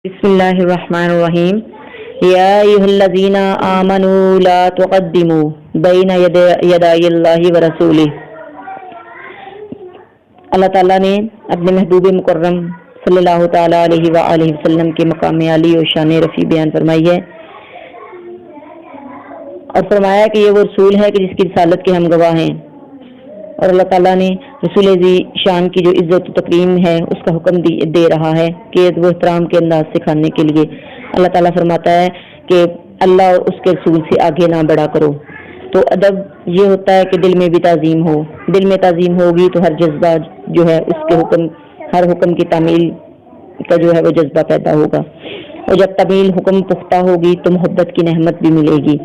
بسم اللہ الرحمن الرحیم یا ایھا الذین آمنوا لا تقدموا بین یدی اللہ ورسولہ۔ اللہ تعالیٰ نے اپنے محبوب مکرم صلی اللہ تعالیٰ علیہ وآلہ وسلم کے مقام عالی اور شان رفیع بیان فرمائی ہے اور فرمایا کہ یہ وہ رسول ہے کہ جس کی رسالت کے ہم گواہ ہیں، اور اللہ تعالیٰ نے رسول ذی شان کی جو عزت و تکریم ہے اس کا حکم دے رہا ہے کہ وہ احترام کے انداز سکھانے کے لیے اللہ تعالیٰ فرماتا ہے کہ اللہ اور اس کے رسول سے آگے نہ بڑھا کرو۔ تو ادب یہ ہوتا ہے کہ دل میں بھی تعظیم ہو، دل میں تعظیم ہوگی تو ہر جذبہ جو ہے اس کے ہر حکم کی تعمیل کا جو ہے وہ جذبہ پیدا ہوگا، اور جب تعمیل حکم پختہ ہوگی تو محبت کی نعمت بھی ملے گی،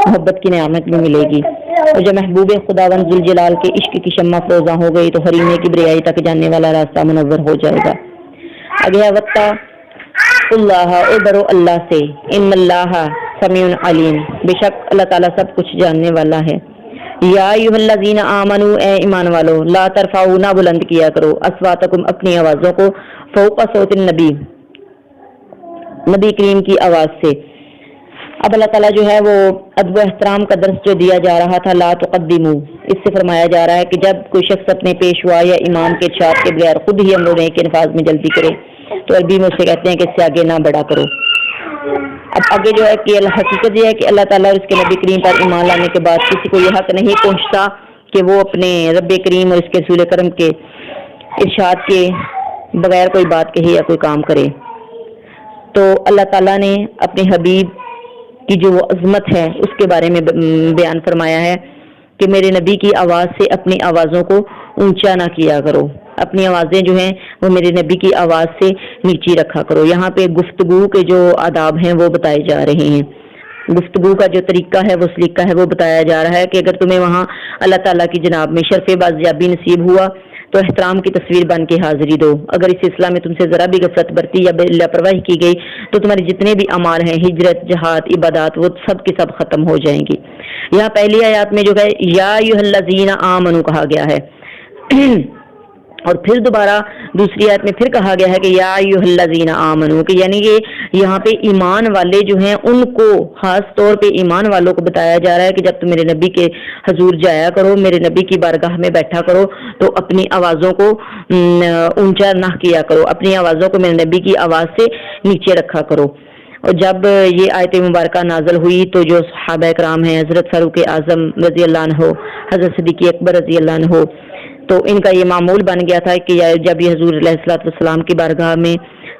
محبت کی نعمت بھی ملے گی، اور جب محبوب خداوند ذوالجلال کے عشق کی شمع فروزاں ہو گئی تو حریم کبریائی تک جانے والا راستہ منور ہو جائے گا۔ آگے وقتا اللہ اور ڈرو اللہ سے، ان اللہ سمیع علیم، بے شک اللہ تعالیٰ سب کچھ جاننے والا ہے۔ یا ایھا الذین آمنوا، اے ایمان والو، لا ترفعوا، نہ بلند کیا کرو، اصواتکم، اپنی آوازوں کو، فوق صوت النبی، نبی کریم کی آواز سے۔ اب اللہ تعالیٰ جو ہے وہ ادب و احترام کا درس جو دیا جا رہا تھا، لا تقدموا، اس سے فرمایا جا رہا ہے کہ جب کوئی شخص اپنے پیشوا یا امام کے ارشاد کے بغیر خود ہی امر کے نفاذ میں جلدی کرے تو عربی میں اسے کہتے ہیں کہ اس سے آگے نہ بڑھا کرو۔ اب آگے جو ہے کہ حقیقت یہ ہے کہ اللہ تعالیٰ اور اس کے نبی کریم پر ایمان لانے کے بعد کسی کو یہ حق نہیں پہنچتا کہ وہ اپنے رب کریم اور اس کے رسول کرم کے ارشاد کے بغیر کوئی بات کہے یا کوئی کام کرے۔ تو اللہ تعالیٰ نے اپنے حبیب کی جو عظمت ہے اس کے بارے میں بیان فرمایا ہے کہ میرے نبی کی آواز سے اپنی آوازوں کو اونچا نہ کیا کرو، اپنی آوازیں جو ہیں وہ میرے نبی کی آواز سے نیچی رکھا کرو۔ یہاں پہ گفتگو کے جو آداب ہیں وہ بتائے جا رہے ہیں، گفتگو کا جو طریقہ ہے وہ سلیقہ ہے وہ بتایا جا رہا ہے کہ اگر تمہیں وہاں اللہ تعالیٰ کی جناب میں شرف بازیابی نصیب ہوا تو احترام کی تصویر بن کے حاضری دو۔ اگر اس سلسلہ میں تم سے ذرا بھی غفلت برتی یا لاپرواہی کی گئی تو تمہارے جتنے بھی اعمال ہیں، ہجرت، جہاد، عبادات، وہ سب کے سب ختم ہو جائیں گی۔ یہاں پہلی آیات میں جو ہے یا ایھا الذین آمنوا کہا گیا ہے، اور پھر دوبارہ دوسری آیت میں پھر کہا گیا ہے کہ یا ایھا الذین آمنوا، کہ یعنی کہ یہاں پہ ایمان والے جو ہیں ان کو، خاص طور پہ ایمان والوں کو بتایا جا رہا ہے کہ جب تم میرے نبی کے حضور جایا کرو، میرے نبی کی بارگاہ میں بیٹھا کرو تو اپنی آوازوں کو اونچا نہ کیا کرو، اپنی آوازوں کو میرے نبی کی آواز سے نیچے رکھا کرو۔ اور جب یہ آیت مبارکہ نازل ہوئی تو جو صحابہ کرام ہیں، حضرت فاروق اعظم رضی اللہ عنہ، حضرت صدیق اکبر رضی اللہ عنہ، تو ان کا یہ معمول بن گیا تھا کہ جب یہ حضور علیہ الصلوۃ والسلام کی بارگاہ میں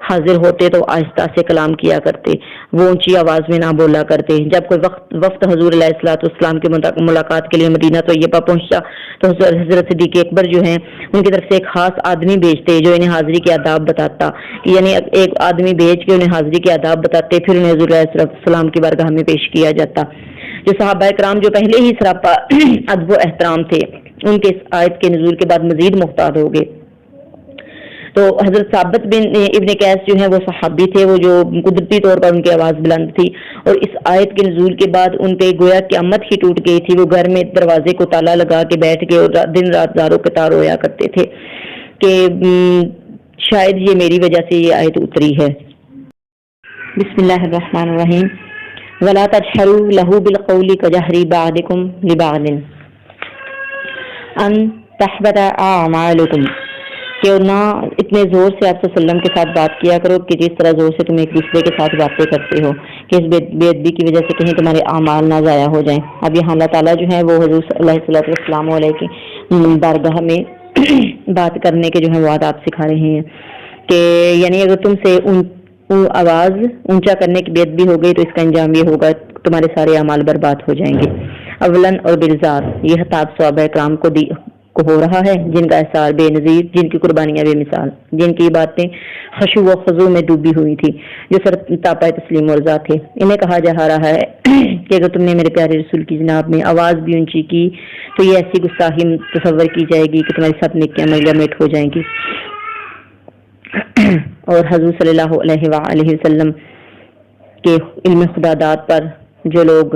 حاضر ہوتے تو آہستہ سے کلام کیا کرتے، وہ اونچی آواز میں نہ بولا کرتے۔ جب کوئی وقت حضور علیہ الصلوۃ والسلام کی ملاقات کے لیے مدینہ طیبہ پہنچتا تو حضرت صدیق اکبر جو ہیں ان کی طرف سے ایک خاص آدمی بھیجتے جو انہیں حاضری کے آداب بتاتا، یعنی ایک آدمی بھیج کے انہیں حاضری کے آداب بتاتے، پھر انہیں حضور علیہ الصلوۃ والسلام کی بارگاہ میں پیش کیا جاتا۔ جو صحابہ کرام جو پہلے ہی سراپا ادب و احترام تھے، ان کے اس آیت کے نزول کے بعد مزید محتاط ہو گئے۔ تو حضرت ثابت بن ابن قیس جو ہیں وہ صحابی تھے، وہ جو قدرتی طور پر ان کی آواز بلند تھی، اور اس آیت کے نزول کے بعد ان پہ گویا قیامت ہی ٹوٹ گئی تھی۔ وہ گھر میں دروازے کو تالا لگا کے بیٹھ کے اور دن رات زاروں قطار رویا کرتے تھے کہ شاید یہ میری وجہ سے یہ آیت اتری ہے۔ بسم اللہ الرحمن الرحیم ولا تجهروا له بالقول كجهر بعضكم لبعض ان تحبط اعمالکم، کہ نہ اتنے زور سے آپ صلی اللہ علیہ وسلم کے ساتھ بات کیا کرو کہ جس طرح زور سے تم ایک دوسرے کے ساتھ باتیں کرتے ہو کہ اس بے ادبی کی وجہ سے کہیں تمہارے اعمال نہ ضائع ہو جائیں۔ اب یہاں اللہ تعالیٰ جو ہے وہ حضور صلی اللہ علیہ وسلم کی بارگاہ میں بات کرنے کے جو ہیں وہ آداب سکھا رہے ہیں کہ یعنی اگر تم سے آواز اونچا کرنے کی بے ادبی ہو گئی تو اس کا انجام یہ ہوگا تمہارے سارے اعمال برباد ہو جائیں گے۔ اولاً اور بالذات یہ خطاب صحابہ کرام کو ہو رہا ہے جن کا احسار بے نظیر، جن کی قربانیاں بے مثال، جن کی باتیں خشوع و خضوع میں ڈوبی ہوئی تھی، جو سر تاپا تسلیم و رضا تھے۔ انہیں کہا جا رہا ہے کہ اگر تم نے میرے پیارے رسول کی جناب میں آواز بھی اونچی کی تو یہ ایسی گستاخی تصور کی جائے گی کہ تمہاری سب نیکیاں ملگا میٹ ہو جائیں گی۔ اور حضور صلی اللہ علیہ وآلہ وسلم کے علم خدا داد پر جو لوگ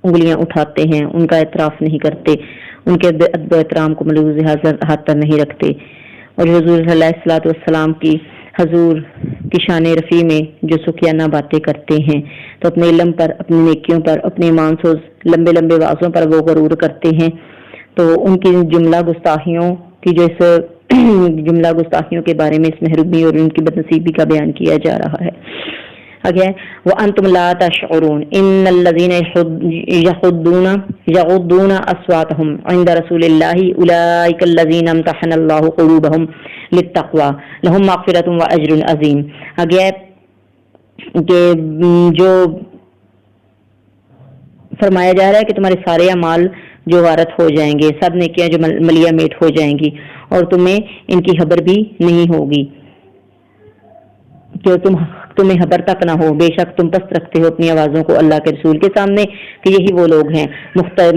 انگلیاں اٹھاتے ہیں، ان کا اعتراف نہیں کرتے، ان کے ادب و احترام کو ملحوظ ہاتھ پر نہیں رکھتے، اور حضور صلی اللہ علیہ وسلم کی حضور کی شان رفیع میں جو سخیانہ باتیں کرتے ہیں، تو اپنے علم پر، اپنی نیکیوں پر، اپنے ایمان سوز لمبے لمبے وعظوں پر وہ غرور کرتے ہیں، تو ان کی جملہ گستاخیوں کی جو اس جملہ گستاخیوں کے بارے میں اس محرومی اور ان کی بدنصیبی کا بیان کیا جا رہا ہے۔ آگے وَأَنْتُمْ لَا تَشْعُرُونَ إِنَّ الَّذِينَ يَغُضُّونَ أَصْوَاتَهُمْ عِنْدَ رَسُولِ اللَّهِ أُولَٰئِكَ الَّذِينَ امْتَحَنَ اللَّهُ قُلُوبَهُمْ لِلتَّقْوَىٰ لَهُمْ مَغْفِرَةٌ وَأَجْرٌ عَظِيمٌ۔ آگے کہ جو فرمایا جا رہا ہے کہ تمہارے سارے اعمال جو غارت ہو جائیں گے، سب نیکیاں جو ملیہ میٹ ہو جائیں گی، اور تمہیں ان کی خبر بھی نہیں ہوگی، جو تمہیں خبر تک نہ ہو، بے شک تم پست رکھتے ہو اپنی آوازوں کو اللہ کے رسول کے سامنے، کہ یہی وہ لوگ ہیں۔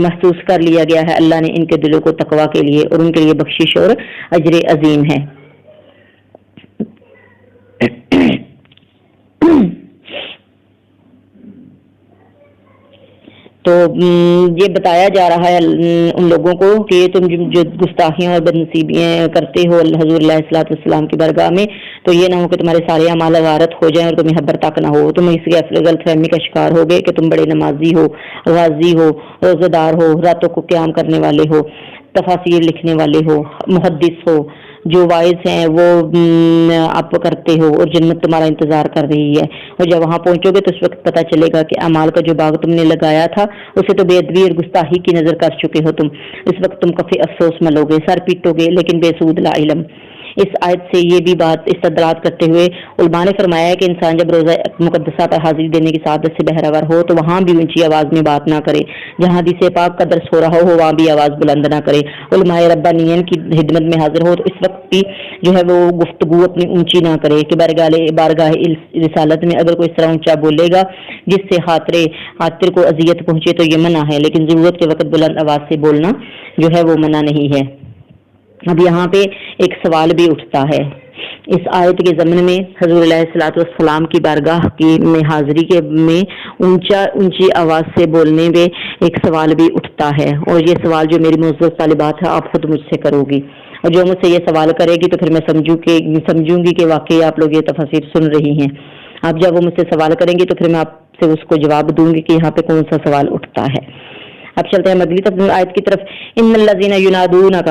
محسوس کر لیا گیا ہے اللہ نے ان کے دلوں کو تقویٰ کے لیے، اور ان کے لیے بخشش اور اجر عظیم ہے۔ تو یہ بتایا جا رہا ہے ان لوگوں کو کہ تم جو گستاخیاں اور بدنصیبیاں کرتے ہو حضور علیہ الصلوۃ والسلام کی بارگاہ میں، تو یہ نہ ہو کہ تمہارے سارے اعمال غارت ہو جائیں اور تمہیں خبر تک نہ ہو، تم اس غلط فہمی کا شکار ہوگے کہ تم بڑے نمازی ہو، غازی ہو، روزہ دار ہو، راتوں کو قیام کرنے والے ہو، تفاسیر لکھنے والے ہو، محدث ہو، جو واعظ ہیں وہ آپ کرتے ہو، اور جنت تمہارا انتظار کر رہی ہے، اور جب وہاں پہنچو گے تو اس وقت پتہ چلے گا کہ اعمال کا جو باغ تم نے لگایا تھا اسے تو بے ادبی اور گستاخی کی نظر کر چکے ہو تم، اس وقت تم کافی افسوس ملو گے، سر پیٹو گے، لیکن بے سود لا علم۔ اس آیت سے یہ بھی بات استدلال کرتے ہوئے علماء نے فرمایا ہے کہ انسان جب روزہ مقدسہ پر حاضری دینے کی سعادت سے بہرور ہو تو وہاں بھی اونچی آواز میں بات نہ کرے، جہاں حدیث پاک کا درس ہو رہا ہو وہاں بھی آواز بلند نہ کرے، علماء ربانیین کی خدمت میں حاضر ہو تو اس وقت بھی جو ہے وہ گفتگو اپنی اونچی نہ کرے، کہ بارگاہ رسالت میں اگر کوئی اس طرح اونچا بولے گا جس سے خاطر کو اذیت پہنچے تو یہ منع ہے، لیکن ضرورت کے وقت بلند آواز سے بولنا جو ہے وہ منع نہیں ہے۔ اب یہاں پہ ایک سوال بھی اٹھتا ہے، اس آیت کے ضمن میں حضور علیہ الصلوۃ والسلام کی بارگاہ کی میں حاضری کے میں اونچی آواز سے بولنے میں ایک سوال بھی اٹھتا ہے، اور یہ سوال جو میری معزز طالبات ہے آپ خود مجھ سے کرو گی، اور جو مجھ سے یہ سوال کرے گی تو پھر میں سمجھوں گی کہ واقعی آپ لوگ یہ تفاسیر سن رہی ہیں۔ آپ جب وہ مجھ سے سوال کریں گی تو پھر میں آپ سے اس کو جواب دوں گی کہ یہاں پہ کون سا سوال اٹھتا ہے۔ اب چلتے ہیں اگلی آیت کی طرف۔ ان الذین ینادونک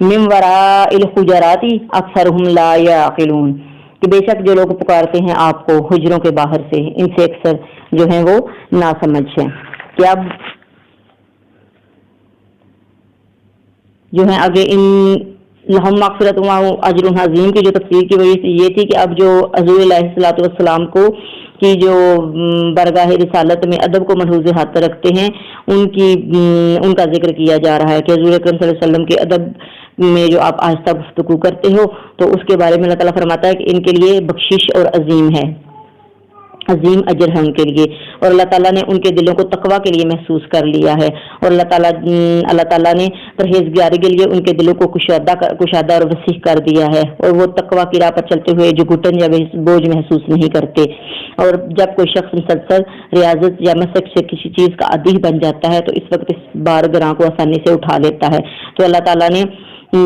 من وراء الحجرات اکثرهم لا یعقلون، کہ بے شک جو لوگ پکارتے ہیں آپ کو حجروں کے باہر سے، ان سے اکثر جو ہیں وہ ناسمجھ ہیں۔ کہ اب جو ہے آگے ان لہم مغفرۃ و اجر عظیم کی جو تفسیر کی وجہ سے یہ تھی کہ اب جو حضور علیہ الصلوۃ والسلام کو کی جو برگاہ رسالت میں ادب کو ملحوظ ہاتھ رکھتے ہیں ان کا ذکر کیا جا رہا ہے کہ حضور اکرم صلی اللہ علیہ وسلم کے ادب میں جو آپ آہستہ گفتگو کرتے ہو تو اس کے بارے میں اللہ تعالیٰ فرماتا ہے کہ ان کے لیے بخشش اور عظیم ہے، عظیم اجر ہے ان کے لیے، اور اللہ تعالیٰ نے ان کے دلوں کو تقویٰ کے لیے محسوس کر لیا ہے، اور اللہ تعالیٰ نے پرہیزگاری کے لیے ان کے دلوں کو کشادہ اور وسیع کر دیا ہے، اور وہ تقویٰ کی راہ پر چلتے ہوئے جو گھٹن یا بوجھ محسوس نہیں کرتے۔ اور جب کوئی شخص مسلسل ریاضت یا مشق سے کسی چیز کا عادی بن جاتا ہے تو اس وقت اس بار گراں کو آسانی سے اٹھا لیتا ہے۔ تو اللہ تعالیٰ نے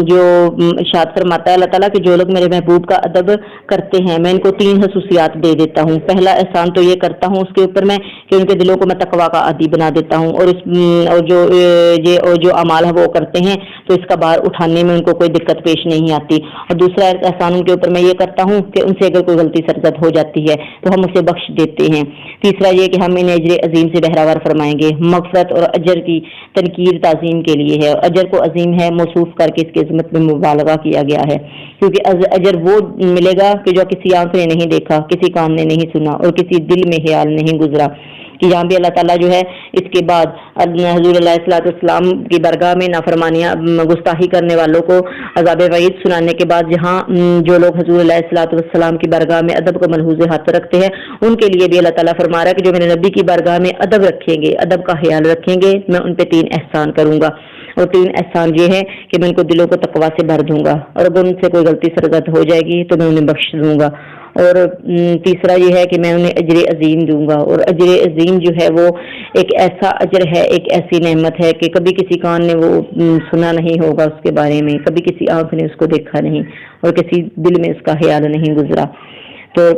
جو ارشاد فرماتا ہے اللہ تعالیٰ کہ جو لوگ میرے محبوب کا ادب کرتے ہیں میں ان کو 3 خصوصیات دے دیتا ہوں۔ پہلا احسان تو یہ کرتا ہوں اس کے اوپر میں کہ ان کے دلوں کو میں تقویٰ کا عادی بنا دیتا ہوں، اور جو اعمال ہے وہ کرتے ہیں تو اس کا بار اٹھانے میں ان کو کوئی دقت پیش نہیں آتی۔ اور دوسرا احسان ان کے اوپر میں یہ کرتا ہوں کہ ان سے اگر کوئی غلطی سرزد ہو جاتی ہے تو ہم اسے بخش دیتے ہیں۔ تیسرا یہ کہ ہم انہیں اجر عظیم سے بہراور فرمائیں گے۔ مغفرت اور اجر کی تنکیر تعظیم کے لیے ہے، اور اجر کو عظیم ہے موصوف کر کے اس کی عظمت میں مبالغہ کیا گیا ہے، کیونکہ اجر وہ ملے گا کہ جو کسی آنکھ نے نہیں دیکھا، کسی کان نے نہیں سنا اور کسی دل میں خیال نہیں گزرا۔ کہ یہاں بھی اللہ تعالیٰ جو ہے اس کے بعد حضور علیہ الصلوۃ والسلام کی برگاہ میں نافرمانیاں گستاخی کرنے والوں کو عذاب وعید سنانے کے بعد جہاں جو لوگ حضور علیہ الصلوۃ والسلام کی برگاہ میں ادب کو ملحوظ ہاتھ رکھتے ہیں ان کے لیے بھی اللہ تعالیٰ فرما رہا ہے کہ جو میرے نبی کی برگاہ میں ادب رکھیں گے، ادب کا خیال رکھیں گے، میں ان پہ 3 احسان کروں گا۔ اور 3 احسان یہ ہے کہ میں ان کو دلوں کو تقوی سے بھر دوں گا، اور اگر ان سے کوئی غلطی سرزد ہو جائے گی تو میں انہیں بخش دوں گا، اور تیسرا یہ ہے کہ میں انہیں اجر عظیم دوں گا، اور اجر عظیم جو ہے وہ ایک ایسا اجر ہے، ایک ایسی نعمت ہے کہ کبھی کسی کان نے وہ سنا نہیں ہوگا اس کے بارے میں، کبھی کسی آنکھ نے اس کو دیکھا نہیں، اور کسی دل میں اس کا خیال نہیں گزرا۔ تو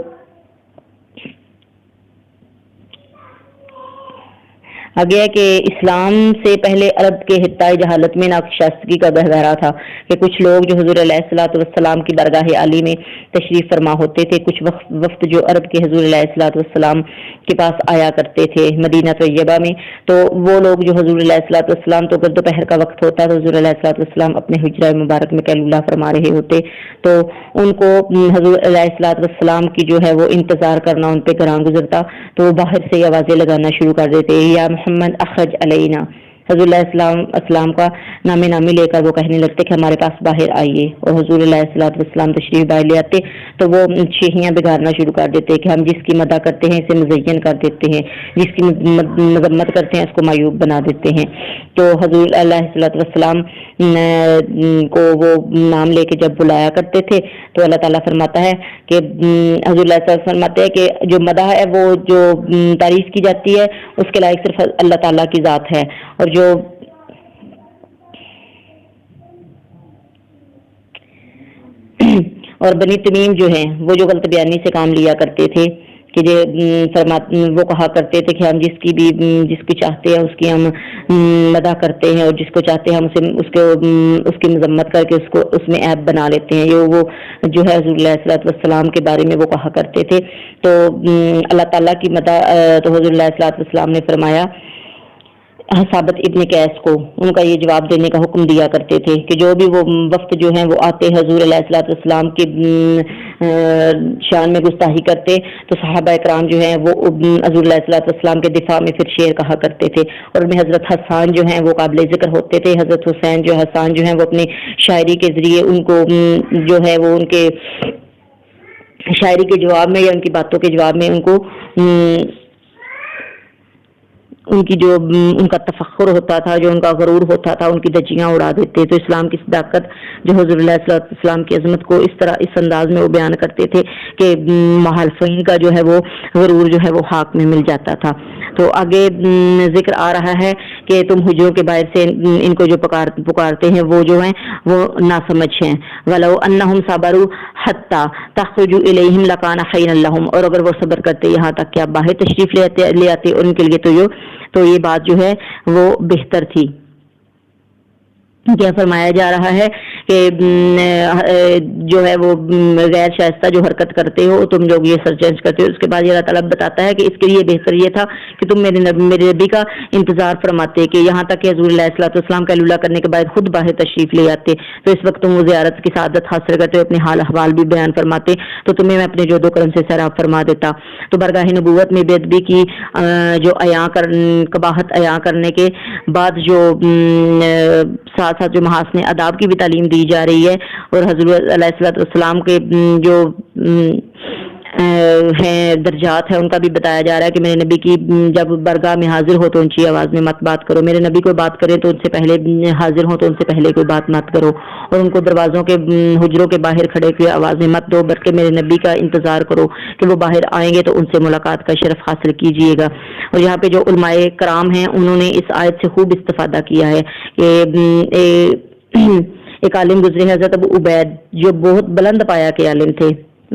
آگے ہے کہ اسلام سے پہلے عرب کے خطۂ جہالت میں ناخوشائستگی کا گہوارہ تھا کہ کچھ لوگ جو حضور علیہ الصلوۃ والسلام کی درگاہ عالی میں تشریف فرما ہوتے تھے، کچھ وفد جو عرب کے حضور علیہ الصلوۃ والسلام کے پاس آیا کرتے تھے مدینہ طیبہ میں، تو وہ لوگ جو حضور علیہ الصلوۃ والسلام، تو اگر دوپہر کا وقت ہوتا تو حضور علیہ الصلوۃ والسلام اپنے حجرہ مبارک میں قیلولہ فرما رہے ہوتے، تو ان کو حضور علیہ الصلوۃ والسلام کی جو ہے وہ انتظار کرنا ان پہ گراں گزرتا، تو وہ باہر سے آوازیں لگانا شروع کر دیتے، یا محمد اخرج علینا، حضور علیہ السلام کا نام نامی لے کر وہ کہنے لگتے کہ ہمارے پاس باہر آئیے، اور حضور علیہ السلام تشریف باہر لے آتے تو وہ شیخیاں بگاڑنا شروع کر دیتے کہ ہم جس کی مدح کرتے ہیں اسے مزین کر دیتے ہیں، جس کی مذمت کرتے ہیں اس کو معیوب بنا دیتے ہیں۔ تو حضور علیہ السلام کو وہ نام لے کے جب بلایا کرتے تھے تو اللہ تعالیٰ فرماتا ہے کہ حضور علیہ السلام فرماتے ہیں کہ جو مدح ہے، وہ جو تعریف کی جاتی ہے اس کے لائق صرف اللہ تعالیٰ کی ذات ہے، اور جو اور بنی تمیم جو ہیں وہ جو غلط بیانی سے کام لیا کرتے تھے کہ وہ کہا کرتے تھے کہ ہم جس کی چاہتے ہیں اس کی ہم مدح کرتے ہیں، اور جس کو چاہتے ہیں ہم اس کی مذمت کر کے اس میں عیب بنا لیتے ہیں، یہ وہ جو ہے حضور علیہ الصلوۃ والسلام کے بارے میں وہ کہا کرتے تھے۔ تو اللہ تعالیٰ کی مدح تو حضور علیہ الصلوۃ والسلام نے فرمایا ثابت ابن قیس کو ان کا یہ جواب دینے کا حکم دیا کرتے تھے کہ جو بھی وہ وفد جو ہیں وہ آتے حضور علیہ الصلوۃ والسلام کی شان میں گستاخی کرتے تو صحابہ اکرام جو ہیں وہ حضور علیہ الصلوۃ والسلام کے دفاع میں پھر شعر کہا کرتے تھے، اور ان میں حضرت حسان جو ہیں وہ قابل ذکر ہوتے تھے، حضرت حسان جو ہیں وہ اپنی شاعری کے ذریعے ان کو جو ہے وہ ان کے شاعری کے جواب میں یا ان کی باتوں کے جواب میں ان کو ان کی جو ان کا تفخر ہوتا تھا، جو ان کا غرور ہوتا تھا، ان کی دھجیاں اڑا دیتے۔ تو اسلام کی صداقت جو حضور علیہ السلام کی عظمت کو اس انداز میں وہ بیان کرتے تھے کہ مخالفین کا جو ہے وہ غرور جو ہے وہ خاک میں مل جاتا تھا۔ تو آگے ذکر آ رہا ہے کہ تم حجروں کے باہر سے ان کو جو پکارتے ہیں وہ جو ہیں وہ ناسمجھ ہیں، وَلَوْ أَنَّهُمْ صَبَرُوا حَتَّى تَخْرُجُوا إِلَيْهِمْ لَكَانَ خَيْرًا لَهُمْ، اور اگر وہ صبر کرتے یہاں تک کہ آپ باہر تشریف لے آتے اور ان کے لیے تو یہ بات جو ہے وہ بہتر تھی۔ کیا فرمایا جا رہا ہے کہ جو ہے وہ غیر شائستہ جو حرکت کرتے ہو تم لوگ، یہ سر چینج کرتے ہو، اس کے بعد یہ اللہ تعالیٰ بتاتا ہے کہ اس کے لیے بہتر یہ تھا کہ تم میرے نبی کا انتظار فرماتے کہ یہاں تک کہ حضور علیہ الصلوۃ والسلام کا قیلولہ کرنے کے بعد خود باہر تشریف لے آتے، تو اس وقت تم وہ زیارت کی سعادت حاصل کرتے ہو، اپنے حال احوال بھی بیان فرماتے تو تمہیں میں اپنے جود و کرم سے سیراب فرما دیتا۔ تو برگاہ نبوت میں بے ادبی کی جو قباحت عیاں کرنے کے بعد جو ساتھ ساتھ جو محاسن آداب کی بھی تعلیم دی جا رہی ہے، اور حضور علیہ الصلوۃ والسلام کے جو ہیں درجات ہیں ان کا بھی بتایا جا رہا ہے کہ میرے نبی کی جب برگاہ میں حاضر ہو تو اونچی آواز میں مت بات کرو، میرے نبی کو بات کریں تو ان سے پہلے حاضر ہو تو ان سے پہلے کوئی بات مت کرو، اور ان کو دروازوں کے حجروں کے باہر کھڑے ہوئے آواز میں مت دو، بلکہ میرے نبی کا انتظار کرو کہ وہ باہر آئیں گے تو ان سے ملاقات کا شرف حاصل کیجیے گا۔ اور یہاں پہ جو علماء کرام ہیں انہوں نے اس آیت سے خوب استفادہ کیا ہے کہ ایک عالم گزرے حضرت ابو عبید جو بہت بلند پایا کے عالم تھے،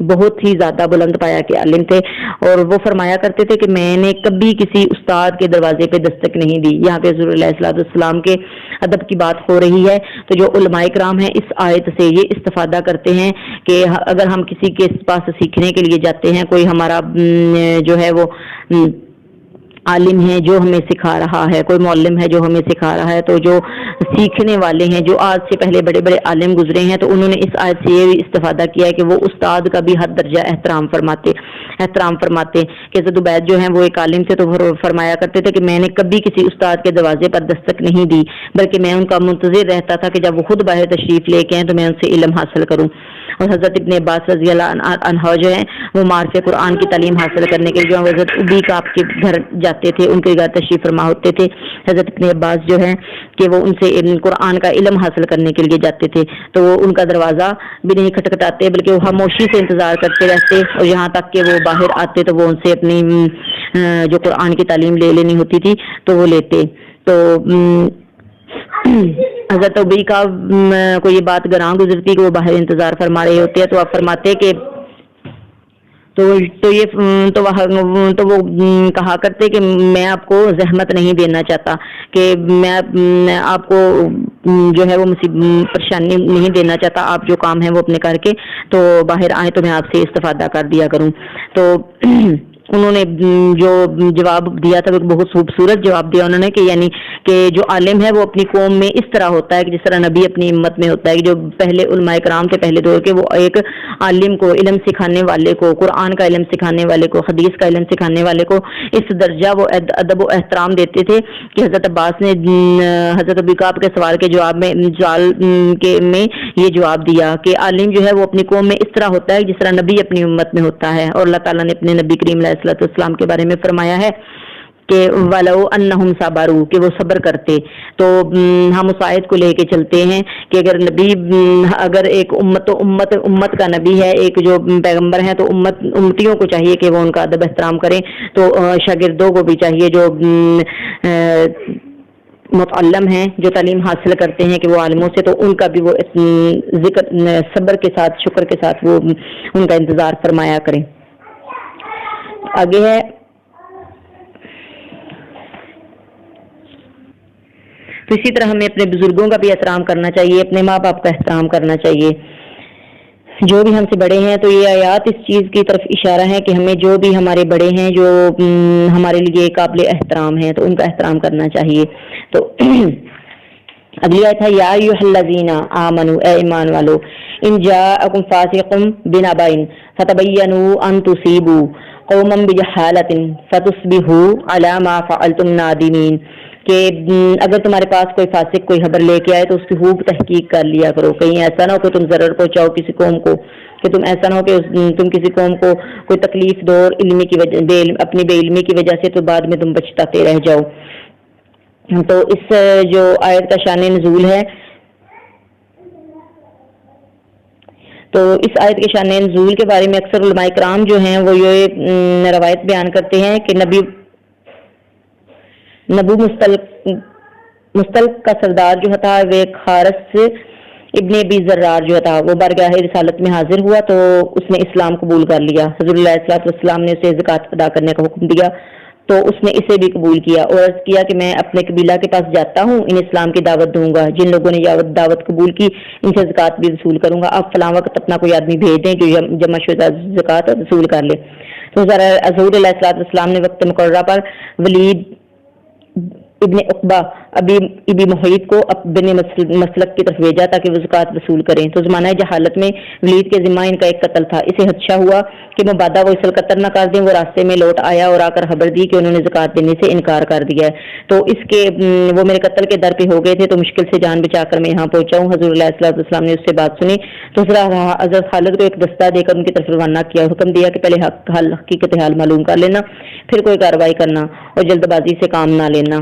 بہت ہی زیادہ بلند پایا کے عالم تھے، اور وہ فرمایا کرتے تھے کہ میں نے کبھی کسی استاد کے دروازے پہ دستک نہیں دی۔ یہاں پہ حضور علیہ السلام کے ادب کی بات ہو رہی ہے، تو جو علماء کرام ہیں اس آیت سے یہ استفادہ کرتے ہیں کہ اگر ہم کسی کے پاس سیکھنے کے لیے جاتے ہیں، کوئی ہمارا جو ہے وہ عالم ہے جو ہمیں سکھا رہا ہے، کوئی معلم ہے جو ہمیں سکھا رہا ہے، تو جو سیکھنے والے ہیں جو آج سے پہلے بڑے بڑے عالم گزرے ہیں تو انہوں نے اس آیت سے یہ بھی استفادہ کیا ہے کہ وہ استاد کا بھی حد درجہ احترام فرماتے کہ حضرت عبید جو ہیں وہ ایک عالم تھے، تو فرمایا کرتے تھے کہ میں نے کبھی کسی استاد کے دروازے پر دستک نہیں دی، بلکہ میں ان کا منتظر رہتا تھا کہ جب وہ خود باہر تشریف لے کے آئیں تو میں ان سے علم حاصل کروں۔ اور حضرت ابن عباس رضی اللہ عنہ جو ہیں وہ معرفِ قرآن کی تعلیم حاصل کرنے کے لیے جو حضرت ابی کا آپ کے گھر جاتے تھے، ان کے گھر تشریف فرما ہوتے تھے۔ حضرت ابن عباس جو ہیں کہ وہ ان سے قرآن کا علم حاصل کرنے کے لیے جاتے تھے، تو وہ ان کا دروازہ بھی نہیں کھٹکھٹاتے بلکہ وہ خاموشی سے انتظار کرتے رہتے، اور یہاں تک کہ وہ باہر آتے تو وہ ان سے اپنی جو قرآن کی تعلیم لے لینی ہوتی تھی تو وہ لیتے۔ تو حضرت ابی کا کو یہ بات گراں گزرتی کہ وہ باہر انتظار فرما رہے ہوتے ہیں، تو آپ فرماتے کہ تو وہ کہا کرتے کہ میں آپ کو زحمت نہیں دینا چاہتا، کہ میں آپ کو جو ہے وہ پریشانی نہیں دینا چاہتا، آپ جو کام ہے وہ اپنے کر کے تو باہر آئیں تو میں آپ سے استفادہ کر دیا کروں۔ تو انہوں نے جو جواب دیا تھا بہت خوبصورت جواب دیا انہوں نے، کہ یعنی کہ جو عالم ہے وہ اپنی قوم میں اس طرح ہوتا ہے کہ جس طرح نبی اپنی امت میں ہوتا ہے، کہ جو پہلے علماء کرام تھے پہلے دور کے، وہ ایک عالم کو، علم سکھانے والے کو، قرآن کا علم سکھانے والے کو، حدیث کا علم سکھانے والے کو اس درجہ وہ ادب و احترام دیتے تھے کہ حضرت عباس نے حضرت ابی کعب کے سوال کے جواب میں یہ جواب دیا کہ عالم جو ہے وہ اپنی قوم میں اس طرح ہوتا ہے جس طرح نبی اپنی امت میں ہوتا ہے، اور اللہ تعالیٰ نے اپنے نبی کریم علیہ الصلوۃ والسلام کے بارے میں فرمایا ہے کہ وَلَوْ أَنَّهُمْ صَبَرُوا، کہ وہ صبر کرتے۔ تو ہم اس آیت کو لے کے چلتے ہیں کہ اگر نبی، اگر ایک امت کا نبی ہے، ایک جو پیغمبر ہیں، تو امتیوں کو چاہیے کہ وہ ان کا ادب احترام کریں، تو شاگردوں کو بھی چاہیے جو متعلم ہیں، جو تعلیم حاصل کرتے ہیں کہ وہ عالموں سے، تو ان کا بھی وہ ذکر صبر کے ساتھ، شکر کے ساتھ وہ ان کا انتظار فرمایا کریں۔ آگے ہے تو اسی طرح ہمیں اپنے بزرگوں کا بھی احترام کرنا چاہیے، اپنے ماں باپ کا احترام کرنا چاہیے، جو بھی ہم سے بڑے ہیں۔ تو یہ آیات اس چیز کی طرف اشارہ ہے کہ ہمیں جو بھی ہمارے بڑے ہیں، جو ہمارے لیے قابل احترام ہیں، تو ان کا احترام کرنا چاہیے۔ تو اگلی آیت ہے یا ایھا الذین آمنوا، اے ایمان والو، ان جاءکم فاسق بنبأ فتبینوا ان تصیبوا قوما بجہالۃ فتصبحوا علی ما فعلتم نادمین، کہ اگر تمہارے پاس کوئی فاسق کوئی خبر لے کے آئے تو اس کی خوب تحقیق کر لیا کرو، کہیں ایسا نہ ہو کہ تم ضرر پہنچاؤ کسی قوم کو، کہ تم ایسا نہ ہو کہ تم کسی قوم کو کوئی تکلیف دو علمی کی وجہ، اپنی بے علمی کی وجہ سے، تو بعد میں تم پچھتاتے رہ جاؤ۔ تو اس جو آیت کا شان نزول ہے، تو اس آیت کے شان نزول کے بارے میں اکثر علماء کرام جو ہیں وہ یہ روایت بیان کرتے ہیں کہ نبی مستلق کا سردار جو تھا وہ خارس ابن ابی ذرار جو تھا، وہ بارگاہ رسالت میں حاضر ہوا تو اس نے اسلام قبول کر لیا۔ حضور علیہ الصلوۃ والسلام نے اسے زکوٰۃ ادا کرنے کا حکم دیا تو اس نے اسے بھی قبول کیا اور عرض کیا کہ میں اپنے قبیلہ کے پاس جاتا ہوں، ان اسلام کی دعوت دوں گا، جن لوگوں نے دعوت قبول کی ان سے زکوٰۃ بھی وصول کروں گا، آپ فلاں وقت اپنا کوئی آدمی بھیج دیں جو جمع شدہ زکوٰۃ وصول کر لے۔ تو حضور علیہ الصلوۃ والسلام نے وقت مقررہ پر ولید ابن عقبہ ابی محیط کو بن مسلک کی طرف بھیجا تاکہ وہ زکوٰۃ وصول کریں۔ تو زمانہ جہالت میں ولید کے ذمہ ان کا ایک قتل تھا، اسے خدشہ ہوا کہ مبادا وہ اسے قتل نہ کر دیں، وہ راستے میں لوٹ آیا اور آ کر خبر دی کہ انہوں نے زکوٰۃ دینے سے انکار کر دیا ہے، تو اس کے وہ میرے قتل کے در پہ ہو گئے تھے، تو مشکل سے جان بچا کر میں یہاں پہنچا ہوں۔ حضور علیہ الصلوۃ والسلام نے اس سے بات سنی تو حضرت خالد کو ایک دستہ دے کر ان کی طرف روانہ کیا، حکم دیا کہ پہلے حقیقت حال معلوم کر لینا، پھر کوئی کارروائی کرنا اور جلد بازی سے کام نہ لینا۔